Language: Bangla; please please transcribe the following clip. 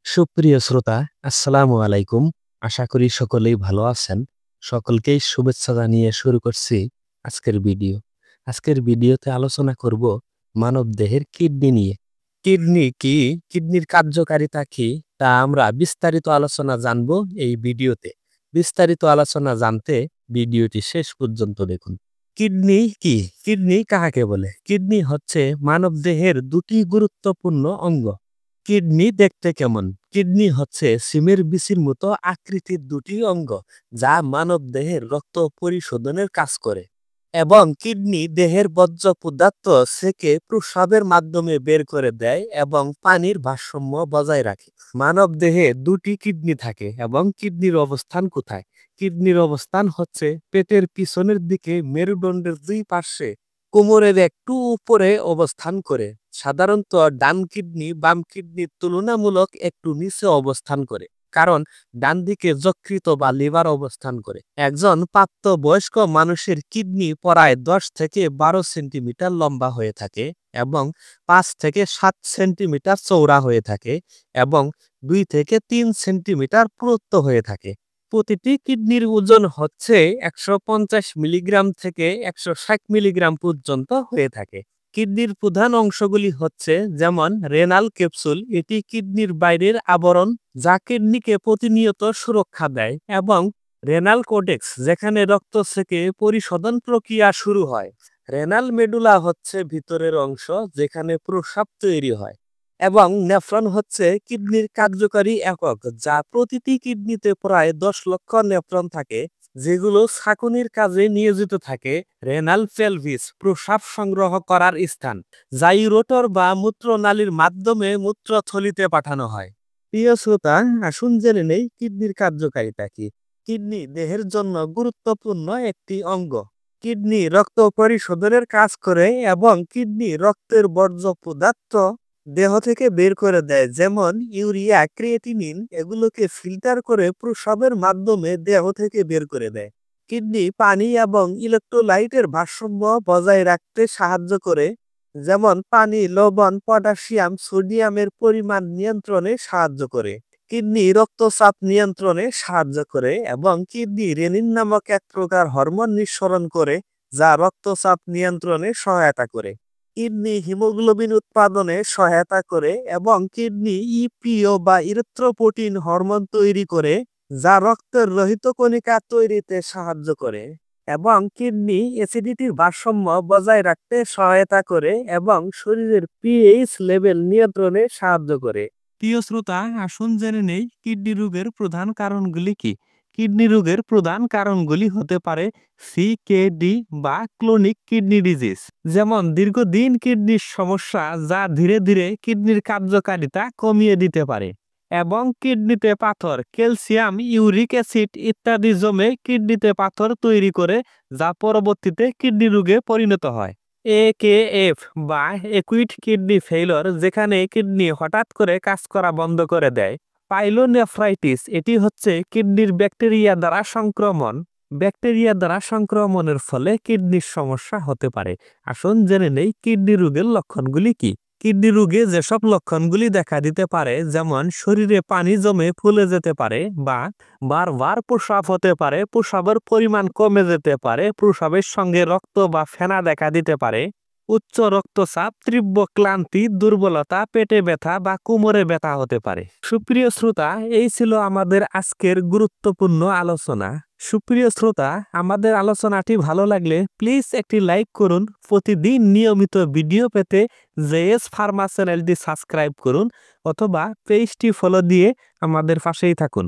সুপ্রিয় শ্রোতা, আসসালামু আলাইকুম। আশা করি সকলেই ভালো আছেন। সকলকেই শুভেচ্ছা জানিয়ে শুরু করছি আজকের ভিডিও। আজকের ভিডিওতে আলোচনা করব মানবদেহের কিডনি নিয়ে। কিডনি কি, কিডনির কার্যকারিতা কি, তা আমরা বিস্তারিত আলোচনা জানব এই ভিডিওতে। বিস্তারিত আলোচনা জানতে ভিডিওটি শেষ পর্যন্ত দেখুন। কিডনি কি? কিডনি কাহাকে বলে? কিডনি হচ্ছে মানবদেহের দুটি গুরুত্বপূর্ণ অঙ্গ। কিডনি দেখতে কেমন? কিডনি হচ্ছে সিমের বিচির মতো আকৃতির দুটি অঙ্গ যা মানব দেহের রক্ত পরিশোধনের কাজ করে, এবং কিডনি দেহের বর্জ্য পদার্থ সেকে প্রস্রাবের মাধ্যমে বের করে দেয় এবং পানির ভারসাম্য বজায় রাখে। মানব দেহে দুটি কিডনি থাকে এবং কিডনির অবস্থান কোথায়? কিডনির অবস্থান হচ্ছে পেটের পিছনের দিকে মেরুদণ্ডের দুই পার্শ্বে কোমরের একটু উপরে অবস্থান করে। সাধারণত ডান কিডনি বাম কিডনির তুলনামূলক একটু নিচে অবস্থান করে, কারণ ডান দিকে যকৃত বা লিভার অবস্থান করে। একজন প্রাপ্তবয়স্ক মানুষের কিডনি প্রায় 10 থেকে 12 সেন্টিমিটার লম্বা হয়ে থাকে এবং 5 থেকে 7 সেন্টিমিটার চওড়া হয়ে থাকে এবং 2 থেকে 3 সেন্টিমিটার পুরুত্ব হয়ে থাকে। প্রতিটি কিডনির ওজন হচ্ছে 150 মিলিগ্রাম থেকে 160 মিলিগ্রাম পর্যন্ত হয়ে থাকে। কিডনির প্রধান অংশগুলি হচ্ছে যেমন রেনাল ক্যাপসুল, এটি কিডনির বাইরের আবরণ যা কিডনিকে প্রতিনিয়ত সুরক্ষা দেয়, এবং রেনাল কোর্টেক্স যেখানে রক্ত থেকে পরিশোধন প্রক্রিয়া শুরু হয়। রেনাল মেডুলা হচ্ছে ভিতরের অংশ যেখানে প্রস্রাব তৈরি হয়, এবং নেফ্রন হচ্ছে কিডনির কার্যকারী একক যা প্রতিটি কিডনিতে প্রায় 10 লক্ষ নেফ্রন থাকে, যেগুলো ছাঁকুনির কাজে নিয়োজিত থাকে। রেনাল পেলভিস প্রস্রাব সংগ্রহ করার স্থান, যা ইউরোটর বা মূত্রনালীর মাধ্যমে মূত্রথলিতে পাঠানো হয়। প্রিয় শ্রোতা, আসুন জেনে নেই কিডনির কার্যকারিতা কি। কিডনি দেহের জন্য গুরুত্বপূর্ণ একটি অঙ্গ। কিডনি রক্ত পরিশোধনের কাজ করে এবং কিডনি রক্তের বর্জ্য পদার্থ দেহ থেকে বের করে দেয়, যেমন ইউরিয়া, ক্রিয়েটিনিন, এগুলোকে ফিল্টার করে প্রস্রাবের মাধ্যমে দেহ থেকে বের করে দেয়। কিডনি পানি এবং ইলেকট্রোলাইটের ভারসাম্য বজায় রাখতে সাহায্য করে, যেমন পানি, লবণ, পটাশিয়াম, সোডিয়ামের পরিমাণ নিয়ন্ত্রণে সাহায্য করে। কিডনি রক্তচাপ নিয়ন্ত্রণে সাহায্য করে এবং কিডনি রেনিন নামক এক প্রকার হরমোন নিঃসরণ করে যা রক্তচাপ নিয়ন্ত্রণে সহায়তা করে। কিডনি হিমোগ্লোবিন উৎপাদনে সহায়তা করে এবং কিডনি ইপিও বা ইরিথ্রোপোয়েটিন হরমোন তৈরি করে যা রক্তের লোহিত কণিকা তৈরিতে সাহায্য করে, এবং কিডনি অ্যাসিডিটির ভারসাম্য বজায় রাখতে সহায়তা করে এবং শরীরের পিএইচ লেভেল নিয়ন্ত্রণে সাহায্য করে। প্রিয় শ্রোতা, আসুন জেনে নেই কিডনি রোগের প্রধান কারণগুলি কি। কিডনি রোগের প্রধান কারণগুলি হতে পারে সিকেডি বা ক্রনিক কিডনি ডিজিজ, যেমন দীর্ঘদিন কিডনির সমস্যা যা ধীরে ধীরে কিডনির কার্যকারিতা কমিয়ে দিতে পারে, এবং কিডনিতে পাথর, ক্যালসিয়াম, ইউরিক অ্যাসিড ইত্যাদি জমে কিডনিতে পাথর তৈরি করে যা পরবর্তীতে কিডনি রোগে পরিণত হয়। একেএফ বা একুইট কিডনি ফেইলর, যেখানে কিডনি হঠাৎ করে কাজ করা বন্ধ করে দেয়। পাইলোনেফ্রাইটিস, এটি হচ্ছে কিডনির ব্যাকটেরিয়া দ্বারা সংক্রমণ। ব্যাকটেরিয়া দ্বারা সংক্রমণের ফলে কিডনির সমস্যা হতে পারে। আসুন জেনে নেই কিডনি রোগের লক্ষণগুলি কি। কিডনি রোগে যেসব লক্ষণগুলি দেখা দিতে পারে, যেমন শরীরে পানি জমে ফুলে যেতে পারে বা বারবার প্রস্রাব হতে পারে, প্রস্রাবের পরিমাণ কমে যেতে পারে, প্রস্রাবের সঙ্গে রক্ত বা ফেনা দেখা দিতে পারে, উচ্চ রক্তচাপ, তীব্র ক্লান্তি, দুর্বলতা, পেটে ব্যথা বা কোমরে ব্যথা হতে পারে। সুপ্রিয় শ্রোতা, এই ছিল আমাদের আজকের গুরুত্বপূর্ণ আলোচনা। সুপ্রিয় শ্রোতা, আমাদের আলোচনাটি ভালো লাগলে প্লিজ একটি লাইক করুন। প্রতিদিন নিয়মিত ভিডিও পেতে জেএস ফার্মা চ্যানেলটি সাবস্ক্রাইব করুন অথবা পেজটি ফলো দিয়ে আমাদের পাশেই থাকুন।